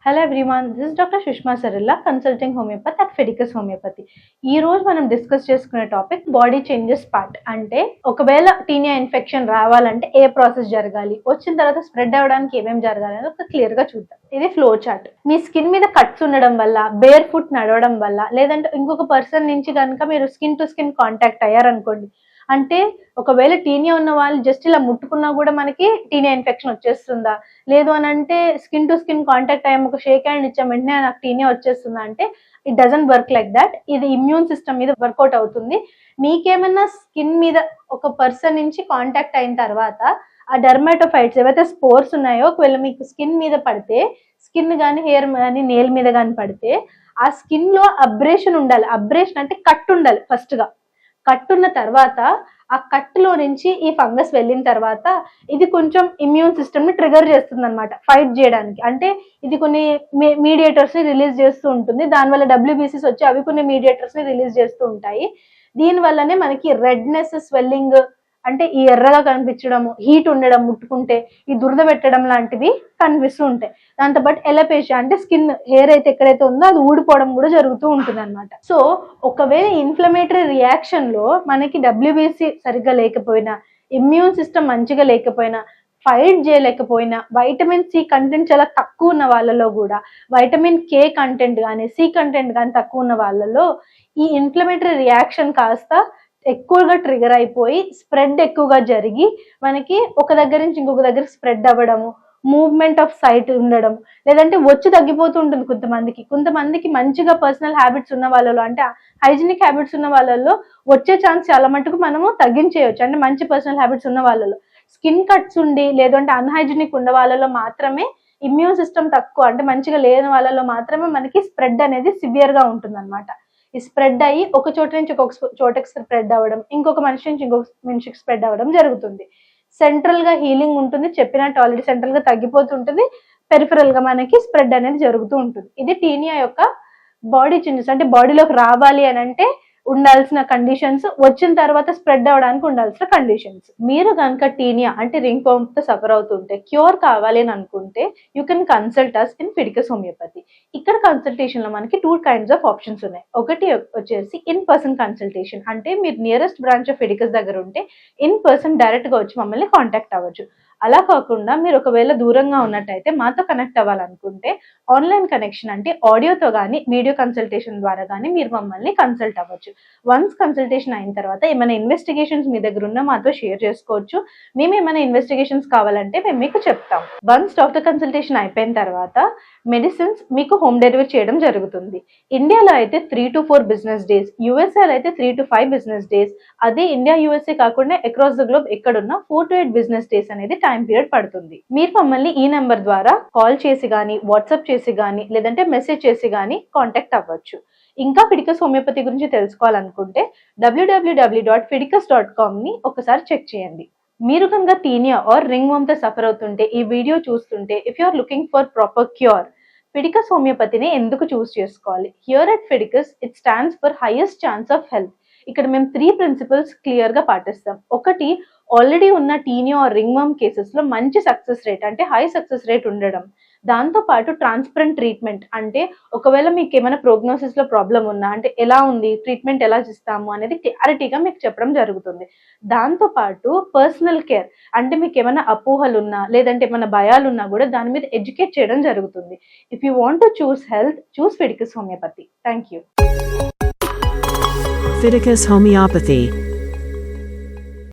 Hello everyone, this is doctor Sushma సరిల్లా, consulting homeopathy at ఫెడికస్ homeopathy. ఈ రోజు మనం డిస్కస్ చేసుకునే టాపిక్ బాడీ చేంజెస్ పార్ట్. అంటే ఒకవేళ టీనియా ఇన్ఫెక్షన్ రావాలంటే ఏ ప్రాసెస్ జరగాలి, వచ్చిన తర్వాత స్ప్రెడ్ అవ్వడానికి ఏమేమి జరగాలి అనేది ఒక క్లియర్ గా చూద్దాం. ఇది ఫ్లో చార్ట్. మీ స్కిన్ మీద కట్స్ ఉండడం వల్ల, బేర్ ఫుట్ నడవడం వల్ల, లేదంటే ఇంకొక పర్సన్ నుంచి కనుక మీరు స్కిన్ టు స్కిన్ కాంటాక్ట్ అయ్యారనుకోండి, అంటే ఒకవేళ టీనియా ఉన్న వాళ్ళు జస్ట్ ఇలా ముట్టుకున్నా కూడా మనకి టీనియా ఇన్ఫెక్షన్ వచ్చేస్తుందా, లేదు అని అంటే స్కిన్ టు స్కిన్ కాంటాక్ట్ అయ్యాము, ఒక షేక్ హ్యాండ్ ఇచ్చాం వెంటనే నాకు టీనియా వచ్చేస్తుందా అంటే it doesn't work like that. ఇది ఇమ్యూన్ సిస్టమ్ మీద వర్కౌట్ అవుతుంది. మీకేమైనా స్కిన్ మీద ఒక పర్సన్ నుంచి కాంటాక్ట్ అయిన తర్వాత ఆ డెర్మాటోఫైట్స్ ఏవైతే స్పోర్స్ ఉన్నాయో ఒకవేళ మీకు స్కిన్ మీద పడితే, స్కిన్ కానీ హెయిర్ కానీ నేల్ మీద కానీ పడితే ఆ స్కిన్ లో అబ్రేషన్ ఉండాలి. అబ్రేషన్ అంటే కట్ ఉండాలి. ఫస్ట్ గా కట్టున్న తర్వాత ఆ కట్టులో నుంచి ఈ ఫంగస్ వెళ్ళిన తర్వాత ఇది కొంచెం ఇమ్యూన్ సిస్టమ్ ని ట్రిగర్ చేస్తుంది అనమాట, ఫైట్ చేయడానికి. అంటే ఇది కొన్ని మీడియేటర్స్ ని రిలీజ్ చేస్తూ ఉంటుంది. దానివల్ల డబ్ల్యూబీసీస్ వచ్చి అవి కొన్ని మీడియేటర్స్ ని రిలీజ్ చేస్తూ ఉంటాయి. దీని వల్లనే మనకి రెడ్నెస్, స్వెల్లింగ్, అంటే ఈ ఎర్రగా కనిపించడము, హీట్ ఉండడం, ముట్టుకుంటే ఈ దురద పెట్టడం లాంటివి కనిపిస్తూ ఉంటాయి. దాంతోపాటు ఎలపేషియా అంటే స్కిన్ హెయిర్ అయితే ఎక్కడైతే ఉందో అది ఊడిపోవడం కూడా జరుగుతూ ఉంటుంది అనమాట. సో ఒకవేళ ఇన్ఫ్లమేటరీ రియాక్షన్ లో మనకి డబ్ల్యూబీసీ సరిగ్గా లేకపోయినా, ఇమ్యూన్ సిస్టమ్ మంచిగా లేకపోయినా, ఫైట్ చేయలేకపోయినా, వైటమిన్ సి కంటెంట్ చాలా తక్కువ ఉన్న వాళ్ళలో కూడా, వైటమిన్ కే కంటెంట్ కానీ సి కంటెంట్ కానీ తక్కువ ఉన్న వాళ్ళలో ఈ ఇన్ఫ్లమేటరీ రియాక్షన్ కాస్త ఎక్కువగా ట్రిగర్ అయిపోయి స్ప్రెడ్ ఎక్కువగా జరిగి మనకి ఒక దగ్గర నుంచి ఇంకొక దగ్గర స్ప్రెడ్ అవ్వడము, మూవ్మెంట్ ఆఫ్ సైట్ ఉండడం, లేదంటే వచ్చి తగ్గిపోతూ ఉంటుంది కొంతమందికి మంచిగా పర్సనల్ హ్యాబిట్స్ ఉన్న వాళ్ళలో, అంటే హైజీనిక్ హ్యాబిట్స్ ఉన్న వాళ్ళలో వచ్చే ఛాన్స్ చాలా మటుకు మనము తగ్గించేయచ్చు. అంటే మంచి పర్సనల్ హ్యాబిట్స్ ఉన్న వాళ్ళలో. స్కిన్ కట్స్ ఉండి లేదంటే అన్హైజీనిక్ ఉన్న వాళ్ళలో మాత్రమే, ఇమ్యూన్ సిస్టమ్ తక్కువ అంటే మంచిగా లేని వాళ్ళలో మాత్రమే మనకి స్ప్రెడ్ అనేది సివియర్ గా ఉంటుంది అనమాట. ఈ స్ప్రెడ్ అయ్యి ఒక చోట నుంచి ఇంకొక చోటకి స్ప్రెడ్ అవ్వడం, ఇంకొక మనిషి నుంచి ఇంకొక మనిషికి స్ప్రెడ్ అవ్వడం జరుగుతుంది. సెంట్రల్ గా హీలింగ్ ఉంటుంది, చెప్పినట్టు ఆల్రెడీ సెంట్రల్ గా తగ్గిపోతుంటుంది, పెరిఫరల్ గా మనకి స్ప్రెడ్ అనేది జరుగుతూ ఉంటుంది. ఇది టీనియా యొక్క బాడీ చేంజెస్. అంటే బాడీలోకి రావాలి అని అంటే ఉండాల్సిన కండిషన్స్, వచ్చిన తర్వాత స్ప్రెడ్ అవడానికి ఉండాల్సిన కండిషన్స్. మీరు కనుక టీనియా అంటే రింగ్ వార్మ్ తో సఫర్ అవుతుంటే, క్యూర్ కావాలి అని అనుకుంటే you can consult us in Fidicus homeopathy. ఇక్కడ కన్సల్టేషన్ లో మనకి 2 kinds ఆఫ్ ఆప్షన్స్ ఉన్నాయి. ఒకటి వచ్చేసి ఇన్ పర్సన్ కన్సల్టేషన్. అంటే మీరు నియరెస్ట్ బ్రాంచ్ ఆఫ్ ఫిడికస్ దగ్గర ఉంటే ఇన్ పర్సన్ డైరెక్ట్ గా వచ్చి మమ్మల్ని కాంటాక్ట్ అవ్వచ్చు. అలా కాకుండా మీరు ఒకవేళ దూరంగా ఉన్నట్టయితే మాతో కనెక్ట్ అవ్వాలనుకుంటే ఆన్లైన్ కనెక్షన్, అంటే ఆడియోతో కానీ వీడియో కన్సల్టేషన్ ద్వారా కానీ మీరు మమ్మల్ని కన్సల్ట్ అవ్వచ్చు. వన్స్ కన్సల్టేషన్ అయిన తర్వాత ఏమైనా ఇన్వెస్టిగేషన్స్ మీ దగ్గర ఉన్నా మాతో షేర్ చేసుకోవచ్చు. మేము ఏమైనా ఇన్వెస్టిగేషన్స్ కావాలంటే మేము మీకు చెప్తాం. వన్స్ డాక్టర్ కన్సల్టేషన్ అయిపోయిన తర్వాత మెడిసిన్స్ మీకు హోమ్ డెలివరీ చేయడం జరుగుతుంది. ఇండియాలో అయితే 3 to 4 బిజినెస్ డేస్, యూఎస్ఏలో అయితే 3 to 5 బిజినెస్ డేస్. అదే ఇండియా యూఎస్ఏ కాకుండా అక్రాస్ ద గ్లోబ్ ఎక్కడున్నా 4 to 8 బిజినెస్ డేస్ అనేది టైం పీరియడ్ పడుతుంది. మీరు మమ్మల్ని ఈ నెంబర్ ద్వారా కాల్ చేసి కానీ, వాట్సాప్ చేసి కానీ, లేదంటే మెసేజ్ చేసి కానీ కాంటాక్ట్ అవ్వచ్చు. ఇంకా ఫిడికస్ హోమియోపతి గురించి తెలుసుకోవాలనుకుంటే www.fidicus.com ని ఒకసారి చెక్ చేయండి. మీరు కనుక టీనియా ఆర్ రింగ్ వార్మ్ తో సఫర్ అవుతుంటే, ఈ వీడియో చూస్తుంటే, if you are looking for proper cure, ఫిడికస్ హోమియోపతిని ఎందుకు చూస్ చేసుకోవాలి? హియర్ అట్ ఫిడికస్ it stands for highest chance of health. ఇక్కడ మేము 3 ప్రిన్సిపల్స్ క్లియర్ గా పాటిస్తాం. ఒకటి, ఆల్రెడీ ఉన్న tinea or ringworm cases లో మంచి సక్సెస్ రేట్, అంటే హై సక్సెస్ రేట్ ఉండడం. దాంతో పాటు ట్రాన్స్పరెంట్ ట్రీట్మెంట్, అంటే ఒకవేళ మీకు ఏమైనా ప్రోగ్నోసిస్ లో ప్రాబ్లం ఉన్నా, అంటే ఎలా ఉంది, ట్రీట్మెంట్ ఎలా చేస్తాము అనేది క్లారిటీగా మీకు చెప్పడం జరుగుతుంది. దాంతో పాటు పర్సనల్ కేర్, అంటే మీకు ఏమైనా అపోహలు ఉన్నా, లేదంటే ఏమైనా భయాలు ఉన్నా కూడా దాని మీద ఎడ్యుకేట్ చేయడం జరుగుతుంది. If you want to choose health, choose Fidicus homeopathy. Thank you. Fidicus Homeopathy.